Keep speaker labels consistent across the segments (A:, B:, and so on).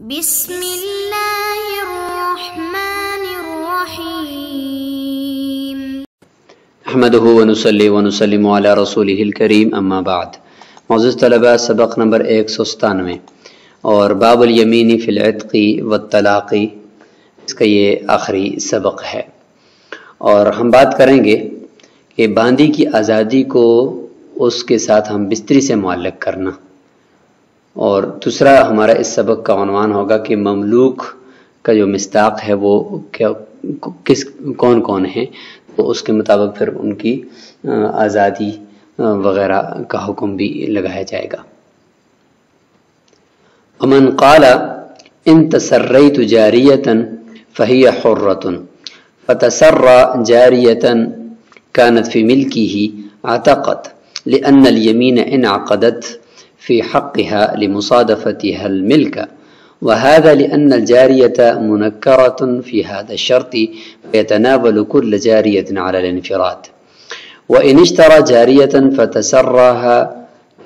A: بسم اللہ الرحمن الرحیم
B: احمدہ ونصلی ونسلم علی رسولہ الکریم اما بعد۔ معزز طلبہ، سبق نمبر 197 اور باب الیمین فی العتق والطلاق، اس کا یہ آخری سبق ہے، اور ہم بات کریں گے کہ باندی کی آزادی کو اس کے ساتھ ہم بستری سے معلق کرنا، اور دوسرا ہمارا اس سبق کا عنوان ہوگا کہ مملوک کا جو مصداق ہے وہ کون کون ہیں، تو اس کے مطابق پھر ان کی آزادی وغیرہ کا حکم بھی لگایا جائے گا۔ ومن قال ان تسریت جاریۃ فہی حرۃ فتسرى جاریۃ كانت في ملكه عتقت لأن اليمين انعقدت في حقها لمصادفتها الملك، وهذا لأن الجارية منكرة في هذا الشرط فيتناول كل جارية على الانفراد، وإن اشترى جارية فتسراها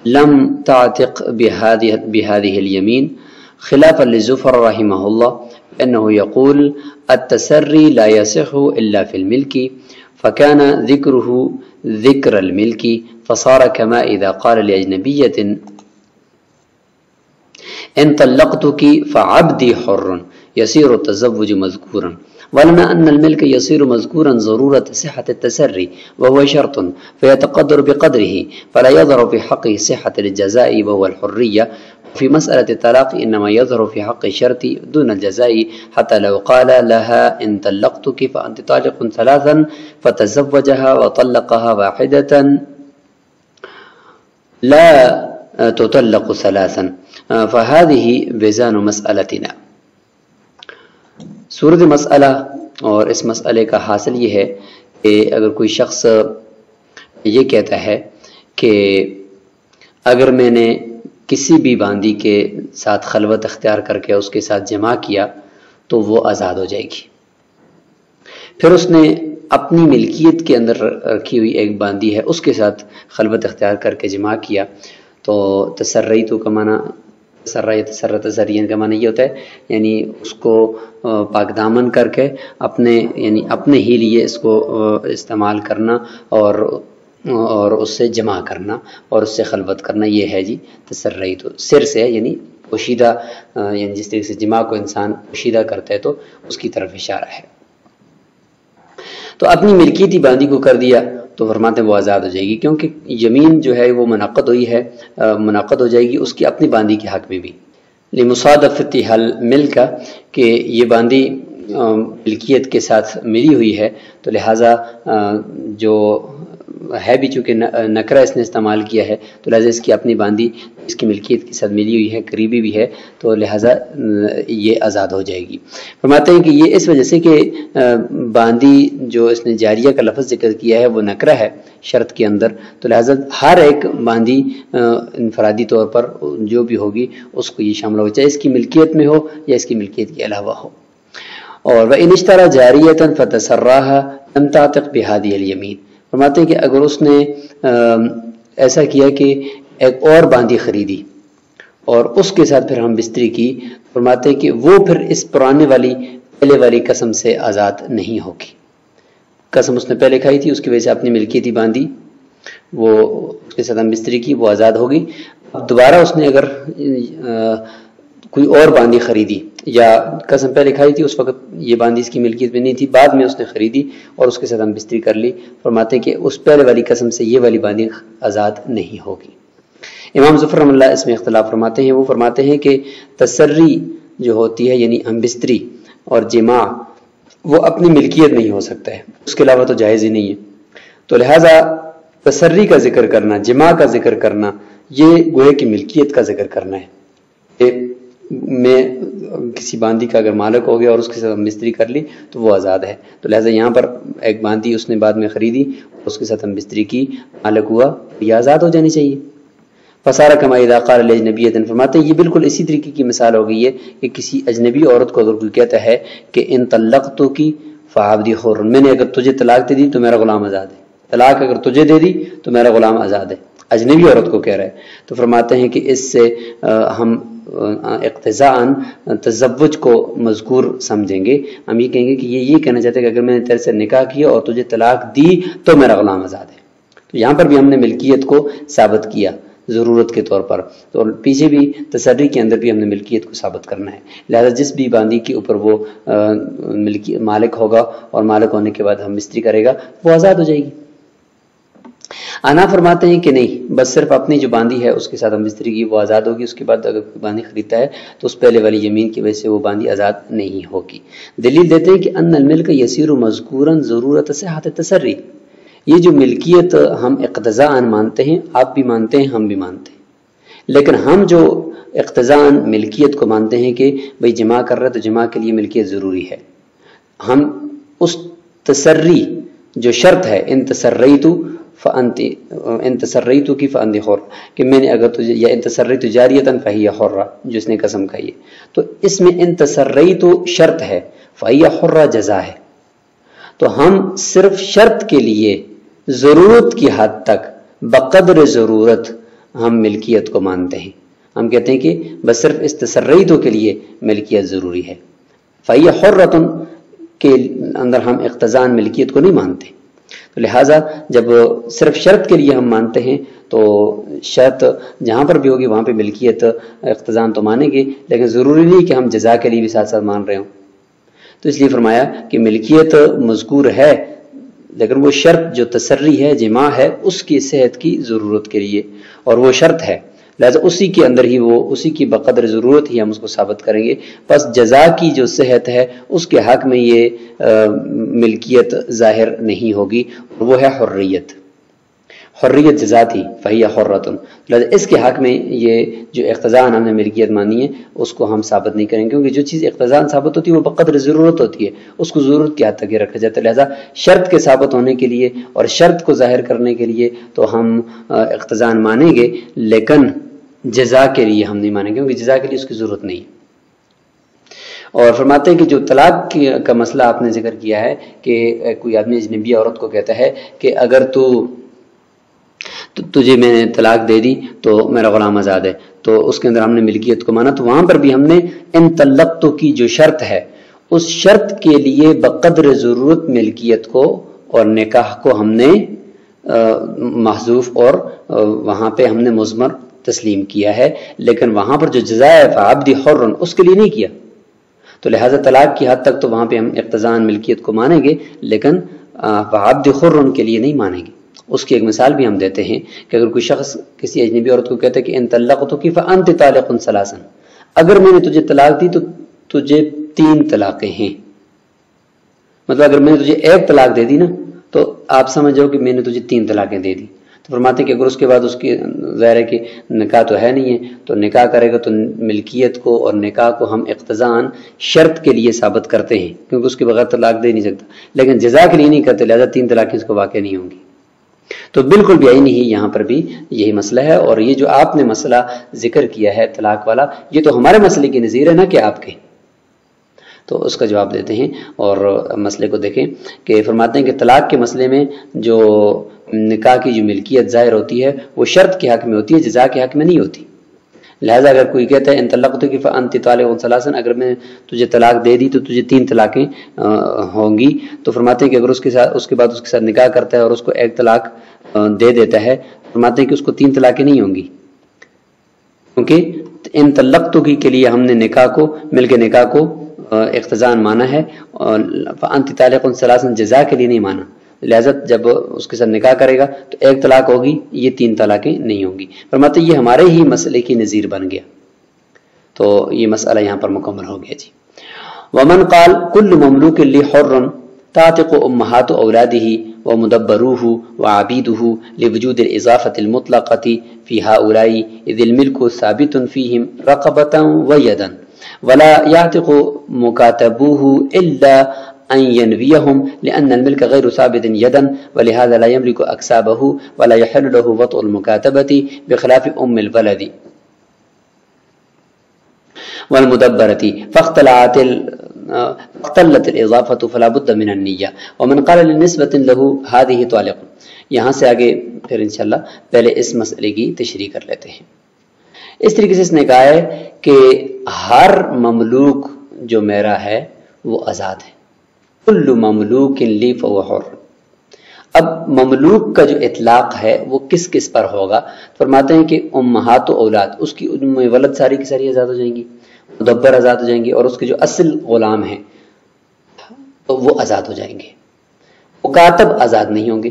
B: لم تعتق بهذه اليمين، خلافا للزفر رحمه الله أنه يقول التسري لا يصح إلا في الملك، فكان ذكره ذكر الملك، فصار كما إذا قال لأجنبية ان طلقتك فعبدي حر يصير التزوج مذكورا، ولنا أن الملك يصير مذكورا ضرورة صحة التسري وهو شرط فيتقدر بقدره، فلا يظهر في حقه صحة الجزاء وهو الحرية. في مسألة الطلاق إنما يظهر في حق الشرط دون الجزاء، حتى لو قال لها إن طلقتك فأنت طالق ثلاثا فتزوجها وطلقها واحدة لا تطلق ثلاثا فهذه وزان مسئلتنا۔ صورت مسئلہ اور اس مسئلے کا حاصل یہ ہے کہ اگر کوئی شخص یہ کہتا ہے کہ اگر میں نے کسی بھی باندی کے ساتھ خلوت اختیار کر کے اس کے ساتھ جماع کیا تو وہ آزاد ہو جائے گی، پھر اس نے اپنی ملکیت کے اندر رکھی ہوئی ایک باندی ہے اس کے ساتھ خلوت اختیار کر کے جماع کیا، تو تسریتو کا معنی تسرین کا معنی یہ ہوتا ہے یعنی اس کو پاک دامن کر کے اپنے ہی لیے اس کو استعمال کرنا اور اس سے جمع کرنا اور اس سے خلوت کرنا، یہ ہے جی تسریتو۔ سر سے یعنی پوشیدہ، یعنی جس طریقے سے جماع کو انسان پوشیدہ کرتا ہے تو اس کی طرف اشارہ ہے۔ تو اپنی ملکیتی باندی کو کر دیا تو فرماتے ہیں وہ آزاد ہو جائے گی، کیونکہ یمین جو ہے وہ منعقد ہوئی ہے، منعقد ہو جائے گی اس کی اپنی باندی کے حق میں بھی، لمصادفتها الملک، کہ یہ باندی ملکیت کے ساتھ ملی ہوئی ہے، تو لہٰذا جو ہے بھی چونکہ نکرہ اس نے استعمال کیا ہے تو لہٰذا اس کی اپنی باندی اس کی ملکیت کے ساتھ ملی ہوئی ہے، قریبی بھی ہے، تو لہٰذا یہ آزاد ہو جائے گی۔ فرماتے ہیں کہ یہ اس وجہ سے کہ باندی جو اس نے جاریہ کا لفظ ذکر کیا ہے وہ نکرہ ہے شرط کے اندر، تو لہٰذا ہر ایک باندی انفرادی طور پر جو بھی ہوگی اس کو یہ شامل ہو، چاہے اس کی ملکیت میں ہو یا اس کی ملکیت کے علاوہ ہو۔ اور وَإِنِ اشْتَرَى جَارِيَةً فَتَسَرَّاهَا لَمْ تَعْتِقْ بِهَذِهِ الْيَمِينِ، فرماتے ہیں کہ اگر اس نے ایسا کیا کہ ایک اور باندی خریدی اور اس کے ساتھ پھر ہم بستری کی، فرماتے ہیں کہ وہ پھر اس پرانے والی پہلے والی قسم سے آزاد نہیں ہوگی۔ قسم اس نے پہلے کھائی تھی، اس کی وجہ سے اپنی ملکیتی باندی وہ اس کے ساتھ ہم بستری کی، وہ آزاد ہوگی۔ اب دوبارہ اس نے اگر کوئی اور باندی خریدی یا قسم پہلے کھائی تھی اس وقت یہ باندی اس کی ملکیت میں نہیں تھی، بعد میں اس نے خریدی اور اس کے ساتھ ہم بستری کر لی، فرماتے ہیں کہ اس پہلے والی قسم سے یہ والی باندی آزاد نہیں ہوگی۔ امام ظفر رحمہ اللہ اس میں اختلاف فرماتے ہیں، وہ فرماتے ہیں کہ تسری جو ہوتی ہے یعنی ہم بستری اور جماع وہ اپنی ملکیت نہیں ہو سکتا ہے، اس کے علاوہ تو جائز ہی نہیں ہے، تو لہٰذا تسری کا ذکر کرنا، جماع کا ذکر کرنا، یہ گویا کی ملکیت کا ذکر کرنا ہے کہ میں کسی باندی کا اگر مالک ہو گیا اور اس کے ساتھ ہم بستری کر لی تو وہ آزاد ہے، تو لہٰذا یہاں پر ایک باندی اس نے بعد میں خریدی اور اس کے ساتھ ہم بستری کی، مالک ہوا، یہ آزاد ہو جانی چاہیے۔ فَصَارَ كَمَا إِذَا قَالَ لِأَجْنَبِيَّةٍ، فرماتے ہیں یہ بالکل اسی طریقے کی مثال ہو گئی ہے کہ کسی اجنبی عورت کو اگر کوئی کہتا ہے کہ ان طلقتک فعبدی حر، میں نے اگر تجھے طلاق دے دی تو میرا غلام آزاد ہے، طلاق اگر تجھے دے دی تو میرا غلام آزاد ہے، اجنبی عورت کو کہہ رہا ہے، تو فرماتے ہیں کہ اس سے ہم اقتضاءً تزوج کو مذکور سمجھیں گے. ہم یہ کہیں گے کہ یہ کہنا چاہتے ہیں کہ اگر میں نے تیرے سے نکاح کیا اور تجھے طلاق دی تو میرا غلام آزاد ہے. تو یہاں پر بھی ہم نے ملکیت کو ثابت کیا ضرورت کے طور پر، تو پیچھے بھی تسری کے اندر بھی ہم نے ملکیت کو ثابت کرنا ہے. لہذا جس بھی باندی کے اوپر وہ مالک ہوگا اور مالک ہونے کے بعد ہم مستری کرے گا وہ آزاد ہو جائے گی. آنا فرماتے ہیں کہ نہیں، بس صرف اپنی جو باندی ہے اس کے ساتھ ہم مستری کی وہ آزاد ہوگی، اس کے بعد اگر کوئی باندی خریدتا ہے تو اس پہلے والی یمین کی وجہ سے وہ باندی آزاد نہیں ہوگی. دلیل دیتے ہیں کہ ان الملک یسیر مذکورا ضرورت صحت تسری، یہ جو ملکیت ہم اقتضاءً مانتے ہیں، آپ بھی مانتے ہیں ہم بھی مانتے ہیں، لیکن ہم جو اقتضاءً ملکیت کو مانتے ہیں کہ بھئی جماع کر رہے تو جماع کے لیے ملکیت ضروری ہے، ہم اس تسری جو شرط ہے ان تسریتو کی فانت حر، کہ میں نے اگر تجھے، یا ان تسریت جاریتاً فہی حرہ جس نے قسم کھائی ہے، تو اس میں ان تسریتو شرط ہے، فہی حرہ جزا ہے. تو ہم صرف شرط کے لیے ضرورت کی حد تک بقدر ضرورت ہم ملکیت کو مانتے ہیں. ہم کہتے ہیں کہ بس صرف اس تسریتو کے لیے ملکیت ضروری ہے. فہی حرۃ کے اندر ہم اقتضاءً ملکیت کو نہیں مانتے. تو لہٰذا جب صرف شرط کے لیے ہم مانتے ہیں تو شرط جہاں پر بھی ہوگی وہاں پہ ملکیت اقتضاءً تو مانیں گے، لیکن ضروری نہیں کہ ہم جزا کے لیے بھی ساتھ ساتھ مان رہے ہوں. تو اس لیے فرمایا کہ ملکیت مذکور ہے، لیکن وہ شرط جو تسری ہے، جماع ہے، اس کی صحت کی ضرورت کے لیے، اور وہ شرط ہے، لہذا اسی کے اندر ہی وہ اسی کی بقدر ضرورت ہی ہم اس کو ثابت کریں گے. بس جزا کی جو صحت ہے اس کے حق میں یہ ملکیت ظاہر نہیں ہوگی، اور وہ ہے حریت. حریت جزا تھی، فہی حرۃ، لہذا اس کے حق میں یہ جو اقتضاءً ہم نے ملکیت مانی ہے اس کو ہم ثابت نہیں کریں گے، کیونکہ جو چیز اقتضاءً ثابت ہوتی ہے وہ بقدر ضرورت ہوتی ہے، اس کو ضرورت کی حد تک ہی رکھا جاتا ہے. لہذا شرط کے ثابت ہونے کے لیے اور شرط کو ظاہر کرنے کے لیے تو ہم اقتضاءً مانیں گے، لیکن جزا کے لیے ہم نہیں مانیں گے، کیونکہ جزا کے لیے اس کی ضرورت نہیں. اور فرماتے ہیں کہ جو طلاق کا مسئلہ آپ نے ذکر کیا ہے کہ کوئی آدمی اجنبی عورت کو کہتا ہے کہ اگر تجھے میں نے طلاق دے دی تو میرا غلام آزاد ہے، تو اس کے اندر ہم نے ملکیت کو مانا. تو وہاں پر بھی ہم نے ان طلقتو کی جو شرط ہے اس شرط کے لیے بقدر ضرورت ملکیت کو اور نکاح کو ہم نے محذوف اور وہاں پہ ہم نے مضمر تسلیم کیا ہے، لیکن وہاں پر جو جزا ہے فعبد حر اس کے لیے نہیں کیا. تو لہٰذا طلاق کی حد تک تو وہاں پہ ہم اقتضاءً ملکیت کو مانیں گے، لیکن فعبد حر کے لیے نہیں مانیں گے. اس کی ایک مثال بھی ہم دیتے ہیں کہ اگر کوئی شخص کسی اجنبی عورت کو کہتا ہے کہ ان طلقتک فانت طالق ثلاثا، اگر میں نے تجھے طلاق دی تو تجھے 3 طلاقیں ہیں. مطلب اگر میں نے تجھے 1 طلاق دے دی نا تو آپ سمجھ جاؤ کہ میں نے تجھے 3 طلاقیں دے دی. تو فرماتے ہیں کہ اگر اس کے بعد اس کی ظاہر ہے کہ نکاح تو ہے نہیں ہے، تو نکاح کرے گا تو ملکیت کو اور نکاح کو ہم اقتضاءً شرط کے لیے ثابت کرتے ہیں، کیونکہ اس کے بغیر طلاق دے نہیں سکتا، لیکن جزا کے لیے نہیں کرتے، لہذا 3 طلاقیں اس کو واقع نہیں ہوں گی. تو بالکل بھی نہیں، یہاں پر بھی یہی مسئلہ ہے. اور یہ جو آپ نے مسئلہ ذکر کیا ہے طلاق والا، یہ تو ہمارے مسئلے کی نظیر ہے نا کہ آپ کے. تو اس کا جواب دیتے ہیں اور مسئلے کو دیکھیں کہ فرماتے ہیں کہ طلاق کے مسئلے میں جو نکاح کی جو ملکیت ظاہر ہوتی ہے وہ شرط کے حق میں ہوتی ہے، جزا کے حق میں نہیں ہوتی. لہذا اگر کوئی کہتا ہے ان طلقتک فانت طالق ثلاثا، اگر میں تجھے طلاق دے دی تو تجھے 3 طلاقیں ہوں گی، تو فرماتے ہیں کہ اگر اس کے بعد اس کے ساتھ نکاح کرتا ہے اور اس کو 1 طلاق دے دیتا ہے، فرماتے ہیں کہ اس کو 3 طلاقیں نہیں ہوں گی، کیونکہ ان طلقتک کے لیے ہم نے نکاح کو مل کے نکاح کو اقتضاءً مانا ہے، فانت طالق ثلاثا جزا کے لیے نہیں مانا. لہذا جب اس کے ساتھ نکاح کرے گا تو 1 طلاق ہوگی، یہ 3 طلاقیں نہیں ہوں گی. فرماتے یہ ہمارے ہی مسئلے کی نظیر بن گیا. تو یہ مسئلہ یہاں پر مکمل ہو گیا جی. ومن قال كل مملوك لحر تعتق امهات اولاده ومدبروه وعبيده لوجود الاضافه المطلقه في هؤلاء اذ الملك ثابت فيهم رقبه ويدا ولا يعتق مكاتبوه الا ان ينويهم لان الملك غير ثابت يدا ولهذا لا يملك اكسابه ولا يحل له وطء المكاتبه بخلاف ام الولد والمدبرة فاختلت الإضافة فلا بد من النية. ومن قال لنسبة له هذه طالق، یہاں سے آگے پھر انشاءاللہ پہلے اس مسئلے کی تشریح کر لیتے ہیں۔ اس طریقے سے اس نے کہا ہے کہ ہر مملوک جو میرا ہے وہ آزاد ہے، کل مملوک لی فہو حر۔ اب مملوک کا جو اطلاق ہے وہ کس کس پر ہوگا؟ فرماتے ہیں کہ امہات و اولاد، اس کی ولد ساری کی ساری آزاد ہو جائیں گی، مدبر آزاد ہو جائیں گے، اور اس کے جو اصل غلام ہیں تو وہ آزاد ہو جائیں گے۔ مکاتب آزاد نہیں ہوں گے۔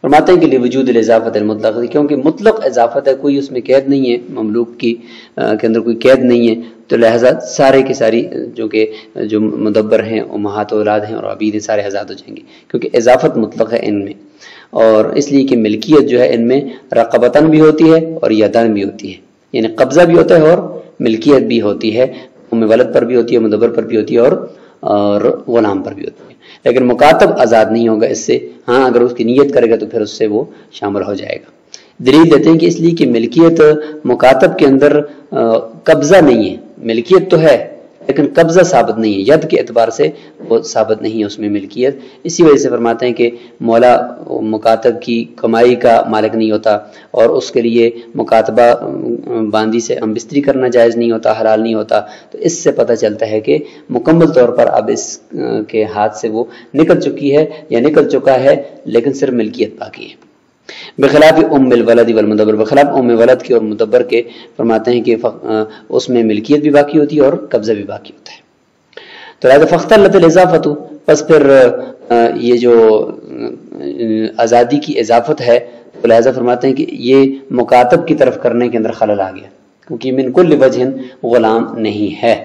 B: فرماتے ہیں کہ لوجود الاضافت المطلق، کیونکہ مطلق اضافت ہے، کوئی اس میں قید نہیں ہے، مملوک کی کے اندر کوئی قید نہیں ہے، تو لہذا سارے کے ساری جو مدبر ہیں، امہات و اولاد ہیں اور عبید ہیں، سارے آزاد ہو جائیں گے، کیونکہ اضافت مطلق ہے ان میں، اور اس لیے کہ ملکیت جو ہے ان میں رقبتاً بھی ہوتی ہے اور یداً بھی ہوتی ہے، یعنی قبضہ بھی ہوتا ہے اور ملکیت بھی ہوتی ہے، ولد پر بھی ہوتی ہے، مدبر پر بھی ہوتی ہے اور غلام پر بھی ہوتی ہے، لیکن مکاتب آزاد نہیں ہوگا اس سے۔ ہاں اگر اس کی نیت کرے گا تو پھر اس سے وہ شامل ہو جائے گا۔ دلیل دیتے ہیں کہ اس لیے کہ ملکیت مکاتب کے اندر قبضہ نہیں ہے، ملکیت تو ہے لیکن قبضہ ثابت نہیں ہے، ید کے اعتبار سے وہ ثابت نہیں ہے اس میں ملکیت۔ اسی وجہ سے فرماتے ہیں کہ مولا مکاتب کی کمائی کا مالک نہیں ہوتا، اور اس کے لیے مکاتبہ باندی سے ہم بستری کرنا جائز نہیں ہوتا، حلال نہیں ہوتا۔ تو اس سے پتہ چلتا ہے کہ مکمل طور پر اب اس کے ہاتھ سے وہ نکل چکی ہے یا نکل چکا ہے، لیکن صرف ملکیت باقی ہے۔ بخلاف ام الولد والمدبر، بخلاف ام ولد کے اور مدبر کے، فرماتے ہیں کہ اس میں ملکیت بھی باقی ہوتی ہے اور قبضہ بھی باقی ہوتا ہے۔ تو لہذا فاختلت الاضافت، پس پھر یہ جو آزادی کی اضافت ہے، تو لہذا فرماتے ہیں کہ یہ مکاتب کی طرف کرنے کے اندر خلل آ گیا، کیونکہ من کل وجہ غلام نہیں ہے،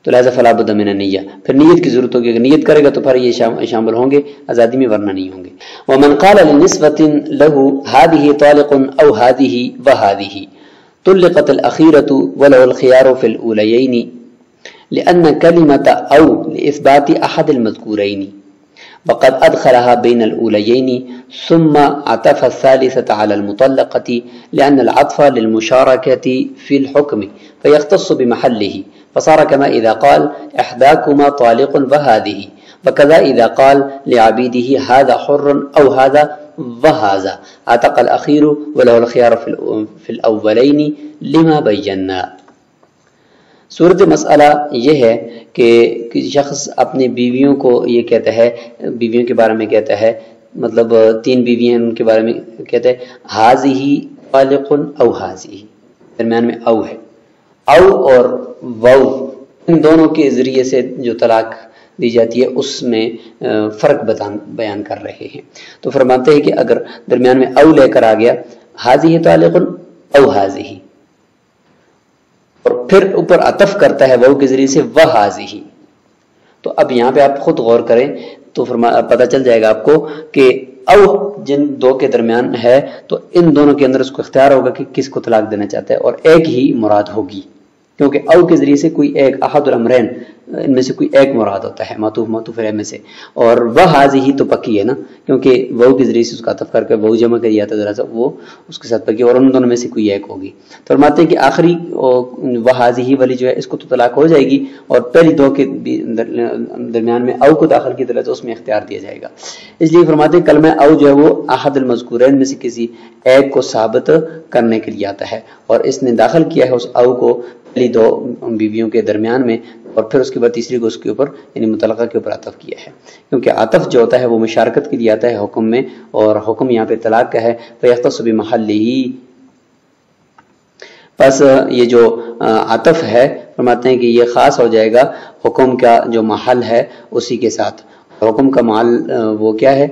B: تو لہذا فلا بد من النیہ، پھر نیت کی ضرورت ہوگی، اگر نیت کرے گا تو پھر یہ شامل ہوں گے آزادی میں، ورنہ نہیں ہوں گے۔ ومن قال لنسبة له هذه طالق او هذه وهذه طلقت الأخيرة ولو الخيار في الأوليين لأن كلمة أو لإثبات أحد المذكورين، وقد أدخلها بين الأوليين ثم عطف الثالثة على المطلقة لأن العطف للمشاركة في الحكم فيختص بمحله، فصار كما إذا قال إحداكما طالق وهذه، وكذا إذا قال لعبيده هذا حر أو هذا وهذا، عتق الأخير وله الخيار في الأولين لما بينا۔ صورت مسئلہ یہ ہے کہ شخص اپنی بیویوں کو یہ کہتا ہے، بیویوں کے بارے میں کہتا ہے، مطلب 3 بیویاں ہیں، ان کے بارے میں کہتا ہے هذه طالق او هذه، درمیان میں او ہے، او اور واو ان دونوں کے ذریعے سے جو طلاق دی جاتی ہے اس میں فرق بیان کر رہے ہیں۔ تو فرماتے ہیں کہ اگر درمیان میں او لے کر آ گیا هذه طالق او هذه، اور پھر اوپر عطف کرتا ہے واو کے ذریعے سے وهذه، تو اب یہاں پہ آپ خود غور کریں تو پتہ چل جائے گا آپ کو کہ او جن 2 کے درمیان ہے تو ان دونوں کے اندر اس کو اختیار ہوگا کہ کس کو طلاق دینا چاہتا ہے، اور ایک ہی مراد ہوگی، کیونکہ او کے ذریعے سے کوئی ایک، احد الامرین ان میں سے کوئی ایک مراد ہوتا ہے، معطوف علیہ میں سے، اور وہ حاضی تو پکی ہے نا، کیونکہ وہ کے ذریعے سے اس کا عطف کر کے وہ جمع کر دیا تھا، ذرا سا وہ اس کے ساتھ پکی، اور ان دونوں میں سے کوئی ایک ہوگی۔ تو فرماتے ہیں کہ آخری وہ حاضی والی جو ہے اس کو تو طلاق ہو جائے گی، اور پہلی 2 کے درمیان میں او کو داخل کی طرح تو اس میں اختیار دیا جائے گا۔ اس لیے فرماتے ہیں کلمہ او جو ہے وہ احد المذکورین میں سے کسی ایک کو ثابت کرنے کے لیے آتا ہے، اور اس نے داخل کیا ہے اس او کو پہلی 2 بیویوں کے درمیان میں، اور پھر اس کے بعد تیسری کو اس کے اوپر یعنی مطلقہ کے اوپر عطف کیا ہے، کیونکہ عطف جو ہوتا ہے وہ مشارکت کے لیے آتا ہے حکم میں، اور حکم یہاں پہ طلاق کا ہے، فیختص بمحلہ، پس یہ جو عطف ہے فرماتے ہیں کہ یہ خاص ہو جائے گا حکم کا جو محل ہے اسی کے ساتھ۔ حکم کا محل وہ کیا ہے؟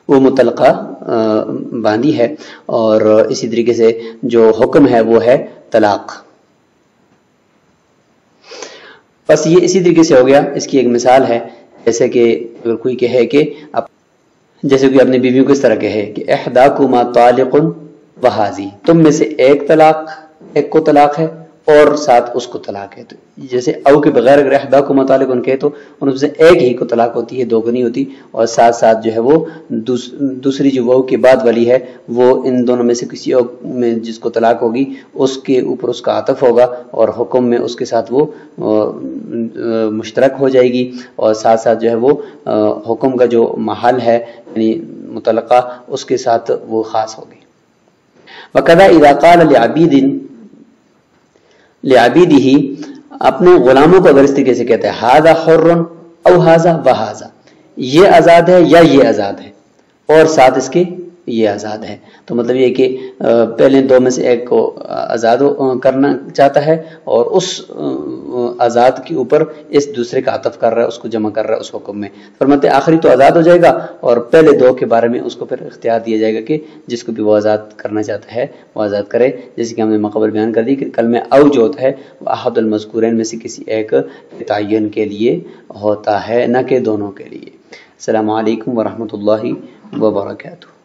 B: وہ مطلقہ باندی ہے، اور اسی طریقے سے جو حکم ہے وہ ہے طلاق۔ بس یہ اسی طریقے سے ہو گیا۔ اس کی ایک مثال ہے، جیسے کہ اگر کوئی کہے کہ جیسے کہ اپنی بیویوں کو اس طرح کہے کہ احداکما طالق وہذی، تم میں سے ایک کو طلاق ہے اور ساتھ اس کو طلاق ہے. تو جیسے او کے بغیر اگر احدا کو متعلق ان کہے تو ان سے ایک ہی کو طلاق ہوتی ہے، دو کو نہیں ہوتی. اور ساتھ ساتھ جو ہے وہ دوسری جو واو کے بعد والی ہے وہ ان دونوں میں سے کسی اور میں جس کو طلاق ہوگی اس کے اوپر اس کا عطف ہوگا اور حکم میں اس کے ساتھ وہ مشترک ہو جائے گی. اور ساتھ ساتھ جو ہے وہ حکم کا جو محل ہے یعنی متعلقہ اس کے ساتھ وہ خاص ہوگی. وَقَذَا إِذَا قَالَ لِعَبِيدِهِ اپنے غلاموں کو اگر اس طریقے سے کہتا ہے هَذَا حُرٌ أَوْ هَذَا وَهَذَا، یہ آزاد ہے یا یہ آزاد ہے، اور ساتھ اس کے یہ آزاد ہے. تو مطلب یہ کہ پہلے دو میں سے ایک کو آزاد کرنا چاہتا ہے اور اس آزاد کے اوپر اس دوسرے کا عطف کر رہا ہے، اس کو جمع کر رہا ہے اس حکم میں. فرماتے آخری تو آزاد ہو جائے گا اور پہلے دو کے بارے میں اس کو پھر اختیار دیا جائے گا کہ جس کو بھی وہ آزاد کرنا چاہتا ہے وہ آزاد کرے. جیسے کہ ہم نے مقبل بیان کر دی کہ کلمہ او جو ہوتا ہے وہ احد المذکورین میں سے کسی ایک تعین کے لیے ہوتا ہے، نہ کہ دونوں کے لیے. السلام علیکم ورحمۃ اللہ وبرکاتہ.